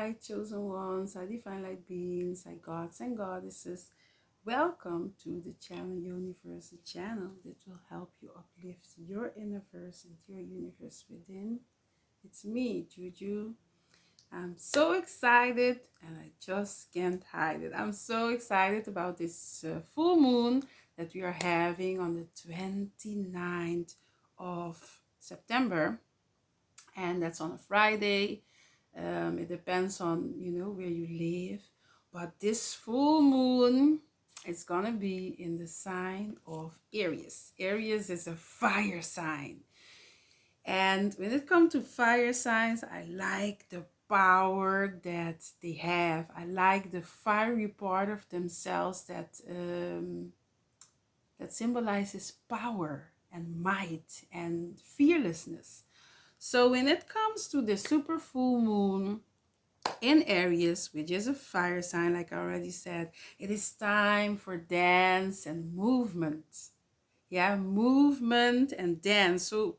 light chosen ones, our divine light beings, our gods and goddesses. Welcome to the channel Yoniverse, a channel that will help you uplift your inner verse and your universe within. It's me, Juju. I'm so excited and I just can't hide it. I'm so excited about this full moon that we are having on the 29th of September, and that's on a Friday. It depends on where you live, but this full moon is gonna be in the sign of Aries. Aries is a fire sign, and when it comes to fire signs, I like the power that they have. I like the fiery part of themselves that symbolizes power and might and fearlessness. So when it comes to the super full moon in Aries, which is a fire sign, like I already said, it is time for dance and movement. Yeah, movement and dance. So,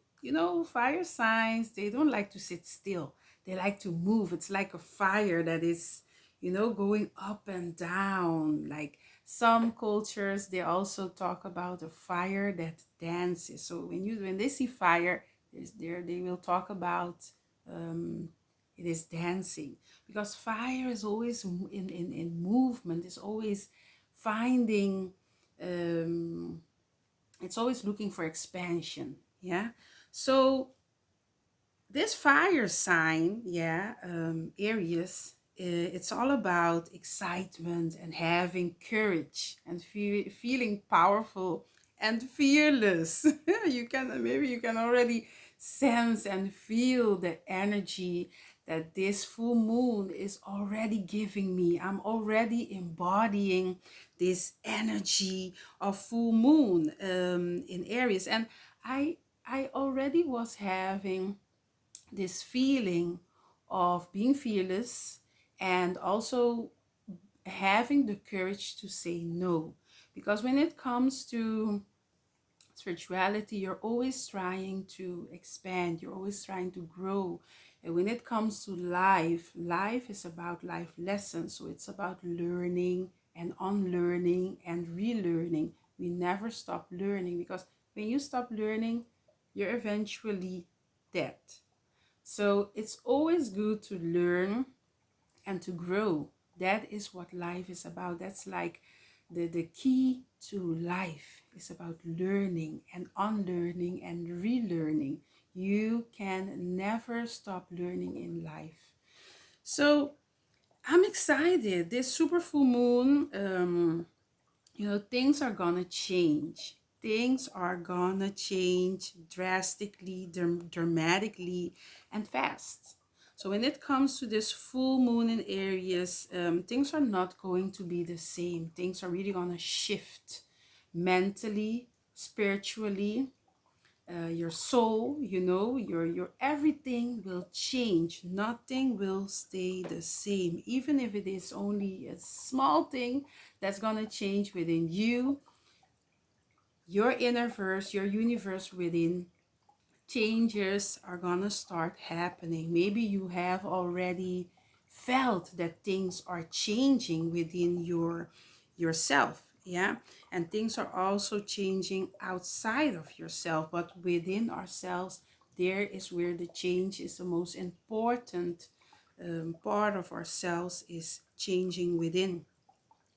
fire signs, they don't like to sit still. They like to move. It's like a fire that is, going up and down. Like some cultures, they also talk about a fire that dances. So when they see fire, they will talk about it is dancing, because fire is always in movement. It's always finding it's always looking for expansion. Yeah, so this fire sign, Aries, it's all about excitement and having courage and feeling powerful and fearless. You can already sense and feel the energy that this full moon is already giving me. I'm already embodying this energy of full moon in Aries, and I already was having this feeling of being fearless and also having the courage to say no. Because when it comes to spirituality, you're always trying to expand, you're always trying to grow. And when it comes to life is about life lessons. So it's about learning and unlearning and relearning. We never stop learning, because when you stop learning, you're eventually dead. So it's always good to learn and to grow. That is what life is about. That's like the key to life is about learning and unlearning and relearning. You can never stop learning in life. So I'm excited. This super full moon, things are gonna change. Things are gonna change drastically, dramatically, and fast. So when it comes to this full moon in Aries, things are not going to be the same. Things are really gonna shift mentally, spiritually, your soul, your everything will change. Nothing will stay the same, even if it is only a small thing that's gonna change within you, your inner verse, your universe within. Changes are gonna start happening. Maybe you have already felt that things are changing within yourself. Yeah, and things are also changing outside of yourself, but within ourselves, there is where the change is the most important. Part of ourselves is changing within.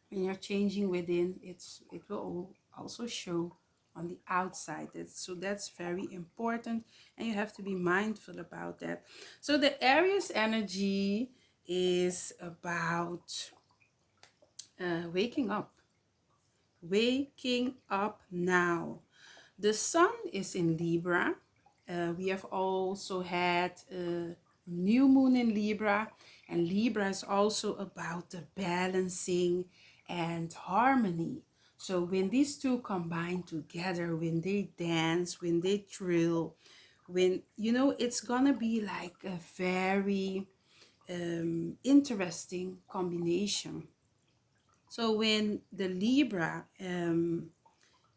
When you're changing within, it will also show on the outside. So that's very important, and you have to be mindful about that. So the Aries energy is about waking up now. The sun is in Libra. We have also had a new moon in Libra, and Libra is also about the balancing and harmony. So when these two combine together, when they dance, when they thrill, when it's gonna be like a very interesting combination. So when the Libra in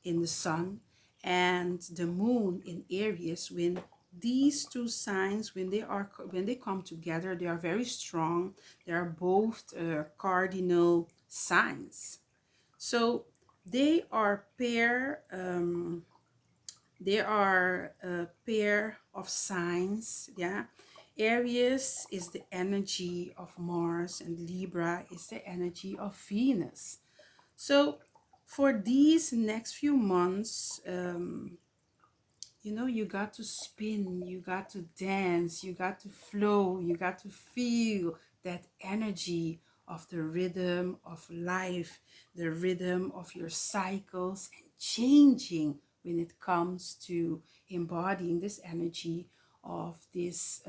the sun and the moon in Aries, when these two signs, when they come together, they are very strong. They are both cardinal signs. So they are a pair of signs. Yeah, Aries is the energy of Mars, and Libra is the energy of Venus. So for these next few months, you got to spin, you got to dance, you got to flow, you got to feel that energy of the rhythm of life, the rhythm of your cycles, and changing when it comes to embodying this energy of this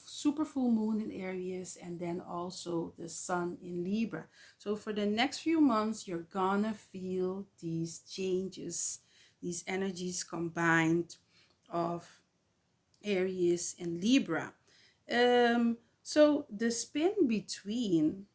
super full moon in Aries, and then also the sun in Libra. So for the next few months, you're gonna feel these changes, these energies combined of Aries and Libra. So the spin between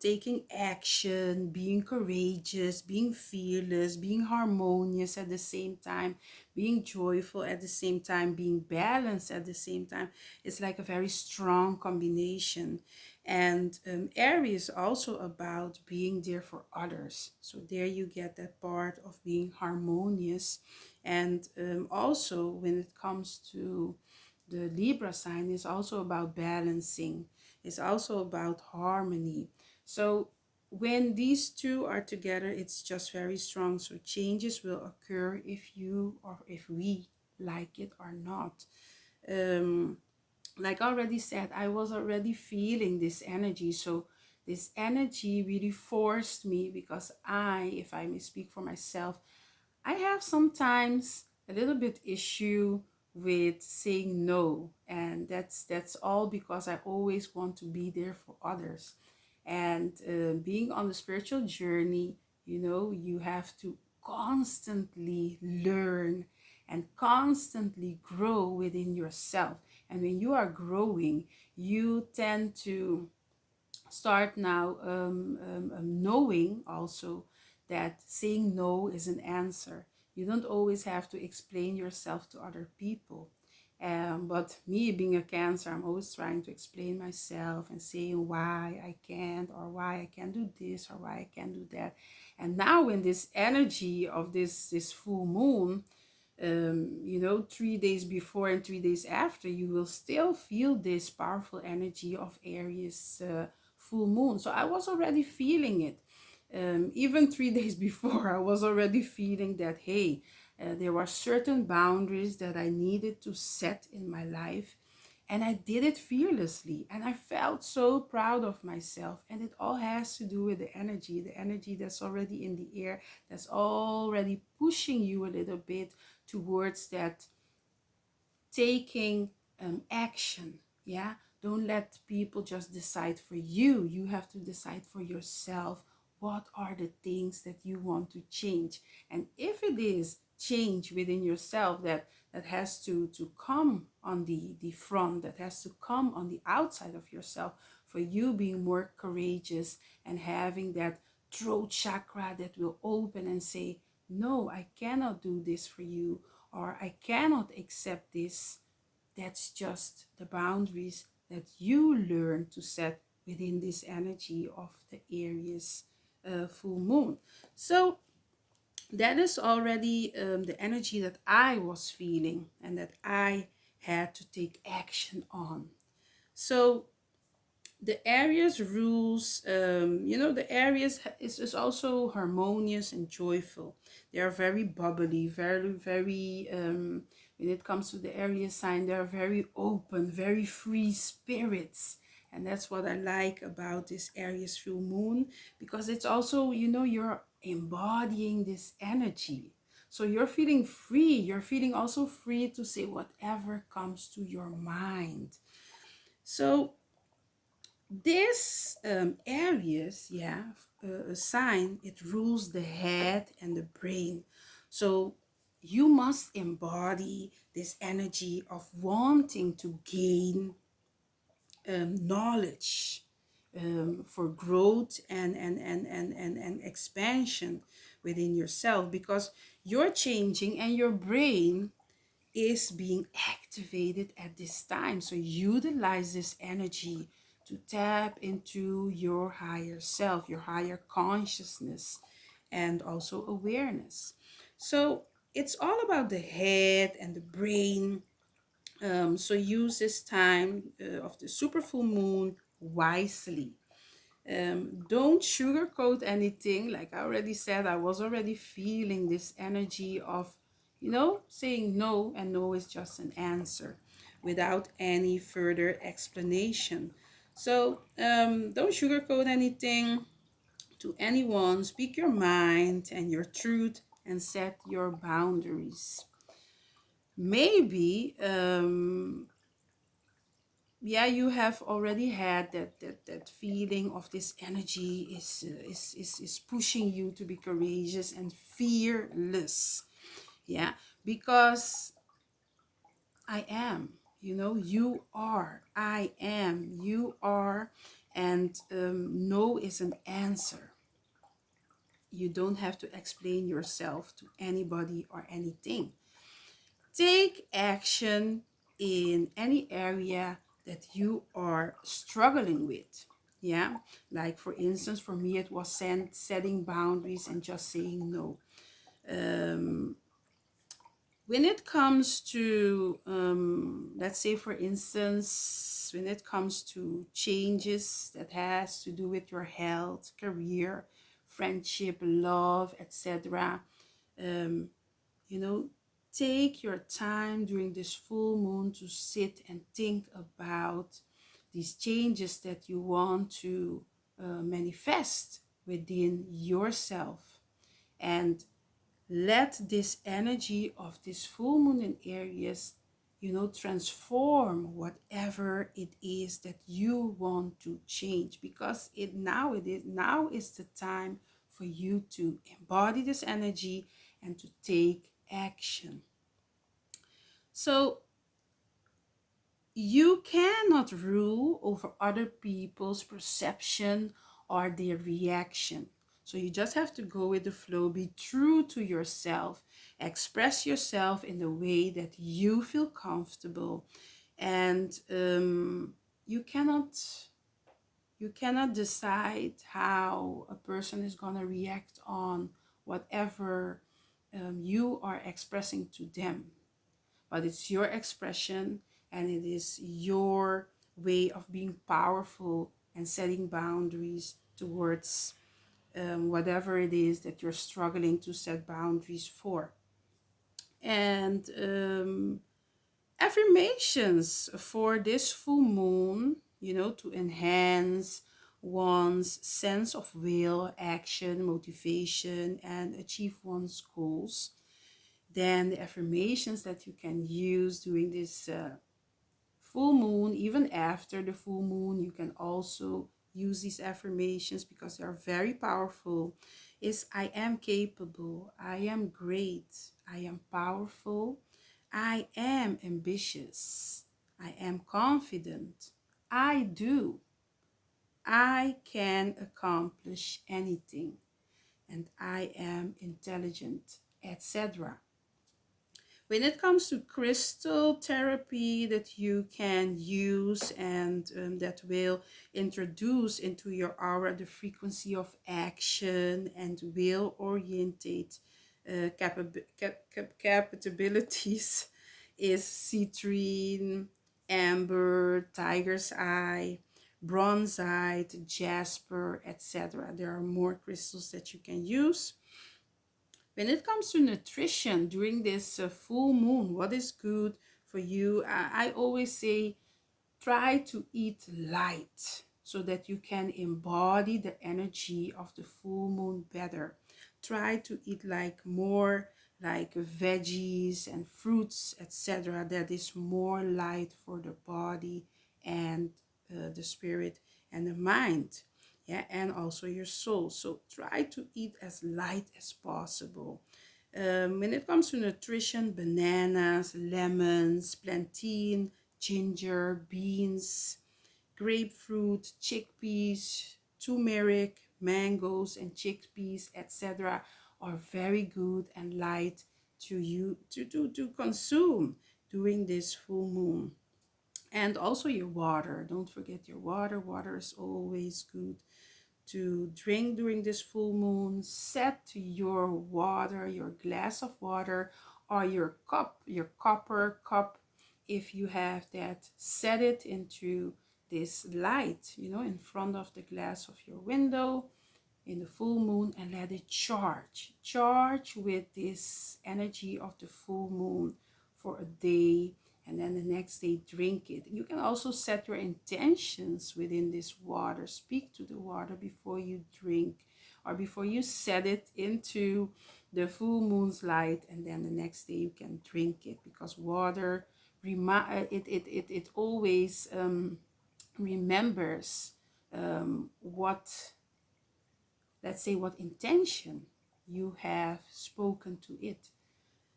taking action, being courageous, being fearless, being harmonious at the same time, being joyful at the same time, being balanced at the same time. It's like a very strong combination. And Aries is also about being there for others. So there you get that part of being harmonious. And also when it comes to the Libra sign, is also about balancing. It's also about harmony. So when these two are together, it's just very strong. So changes will occur if you or if we like it or not. Um, like I already said, I was already feeling this energy. So this energy really forced me, because if I may speak for myself, I have sometimes a little bit issue with saying no, and that's all because I always want to be there for others. And being on the spiritual journey, you have to constantly learn and constantly grow within yourself. And when you are growing, you tend to start now knowing also that saying no is an answer. You don't always have to explain yourself to other people. But me being a Cancer, I'm always trying to explain myself and saying why I can't, or why I can't do this, or why I can't do that. And now in this energy of this full moon, 3 days before and 3 days after, you will still feel this powerful energy of Aries full moon. So I was already feeling it. Even 3 days before, I was already feeling that, hey, there were certain boundaries that I needed to set in my life. And I did it fearlessly. And I felt so proud of myself. And it all has to do with the energy that's already in the air, that's already pushing you a little bit towards that taking action. Yeah, don't let people just decide for you. You have to decide for yourself. What are the things that you want to change? And if it is change within yourself that has to come on the front, that has to come on the outside of yourself, for you being more courageous and having that throat chakra that will open and say, no, I cannot do this for you, or I cannot accept this. That's just the boundaries that you learn to set within this energy of the Aries full moon. So that is already the energy that I was feeling and that I had to take action on. So the Aries rules, the Aries is also harmonious and joyful. They are very bubbly, very, very, when it comes to the Aries sign, they are very open, very free spirits. And that's what I like about this Aries full moon, because it's also, you're embodying this energy. So you're feeling free. You're feeling also free to say whatever comes to your mind. So this Aries, sign, it rules the head and the brain. So you must embody this energy of wanting to gain knowledge for growth and expansion within yourself, because you're changing and your brain is being activated at this time. So utilize this energy to tap into your higher self, your higher consciousness, and also awareness. So it's all about the head and the brain. So use this time of the super full moon wisely. Don't sugarcoat anything. Like I already said, I was already feeling this energy of, saying no, and no is just an answer without any further explanation. So don't sugarcoat anything to anyone. Speak your mind and your truth and set your boundaries. Maybe yeah, you have already had that feeling of this energy is pushing you to be courageous and fearless. Yeah, because I am, you are, I am, you are. And no is an answer. You don't have to explain yourself to anybody or anything. Take action in any area that you are struggling with. Yeah, like for instance, for me, it was setting boundaries and just saying no. Um, when it comes to, let's say, for instance, when it comes to changes that has to do with your health, career, friendship, love, etc., um, you know, take your time during this full moon to sit and think about these changes that you want to manifest within yourself. And let this energy of this full moon in Aries, transform whatever it is that you want to change, because now is the time for you to embody this energy and to take action. So you cannot rule over other people's perception or their reaction. So you just have to go with the flow, be true to yourself, express yourself in the way that you feel comfortable. And you cannot decide how a person is going to react on whatever you are expressing to them, but it's your expression, and it is your way of being powerful and setting boundaries towards whatever it is that you're struggling to set boundaries for. And affirmations for this full moon, to enhance one's sense of will, action, motivation, and achieve one's goals. Then the affirmations that you can use during this full moon, even after the full moon, you can also use these affirmations because they are very powerful, is I am capable, I am great, I am powerful, I am ambitious, I am confident, I do, I can accomplish anything, and I am intelligent, etc. When it comes to crystal therapy that you can use and that will introduce into your aura the frequency of action and will orientate capabilities, is citrine, amber, tiger's eye, bronzite, jasper, etc. There are more crystals that you can use. When it comes to nutrition during this full moon, what is good for you? I always say try to eat light so that you can embody the energy of the full moon better. Try to eat more like veggies and fruits, etc. That is more light for the body and the spirit and the mind. Yeah, and also your soul. So try to eat as light as possible. When it comes to nutrition, bananas, lemons, plantain, ginger, beans, grapefruit, chickpeas, turmeric, mangoes, and chickpeas, etc., are very good and light to you to consume during this full moon. And also your water. Don't forget your water. Water is always good to drink during this full moon. Set your water, your glass of water, or your cup, your copper cup, if you have that, set it into this light, in front of the glass of your window in the full moon, and let it charge with this energy of the full moon for a day, and then the next day drink it. You can also set your intentions within this water. Speak to the water before you drink or before you set it into the full moon's light, and then the next day you can drink it, because water it always remembers what, let's say, what intention you have spoken to it.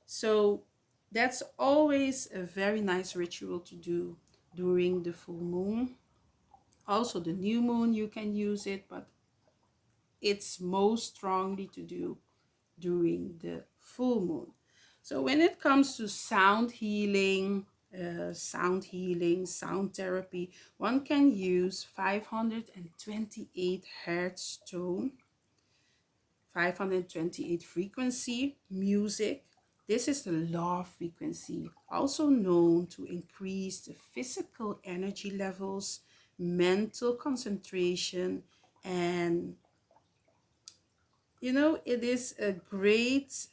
So that's always a very nice ritual to do during the full moon. Also the new moon you can use it, but it's most strongly to do during the full moon. So when it comes to sound healing, sound therapy, one can use 528 hertz tone, 528 frequency music. This is the love frequency, also known to increase the physical energy levels, mental concentration, and it is a great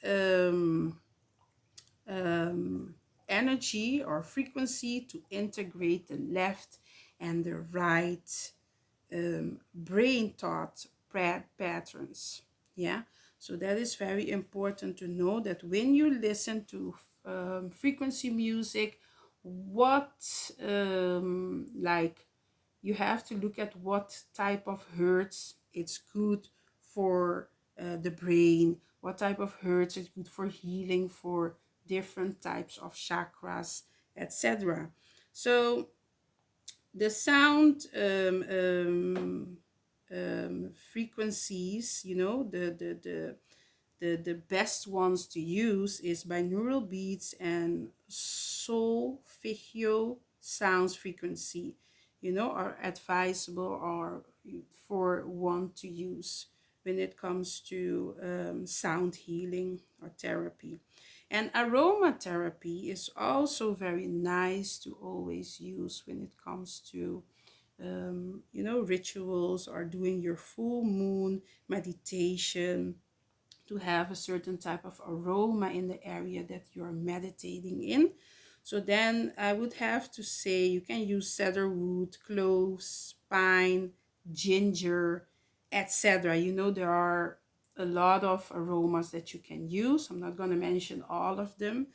energy or frequency to integrate the left and the right brain thought patterns. Yeah, so that is very important to know, that when you listen to frequency music, what like, you have to look at what type of hertz it's good for the brain, what type of hertz is good for healing, for different types of chakras, etc. So the sound frequencies, the best ones to use is binaural beats and solfeggio sounds frequency, are advisable or for one to use when it comes to sound healing or therapy. And aromatherapy is also very nice to always use when it comes to rituals or doing your full moon meditation, to have a certain type of aroma in the area that you're meditating in. So then I would have to say you can use cedarwood, cloves, pine, ginger, etc. There are a lot of aromas that you can use. I'm not going to mention all of them.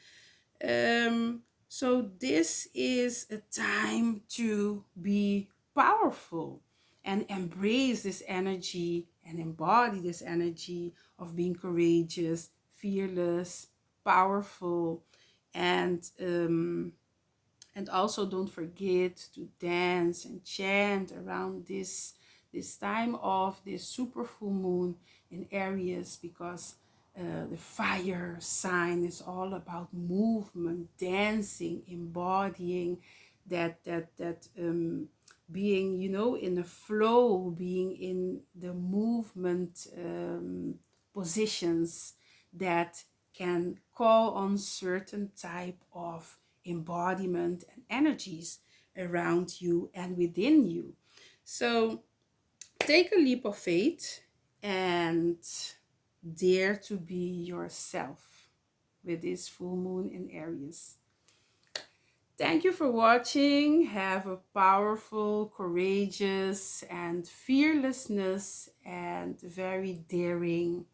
So this is a time to be powerful and embrace this energy and embody this energy of being courageous, fearless, powerful, and also don't forget to dance and chant around this time of this super full moon in Aries, because the fire sign is all about movement, dancing, embodying that being, in the flow, being in the movement positions that can call on certain type of embodiment and energies around you and within you. So take a leap of faith and dare to be yourself with this full moon in Aries. Thank you for watching. Have a powerful, courageous, and fearlessness and very daring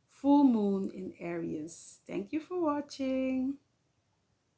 full moon in Aries. Thank you for watching.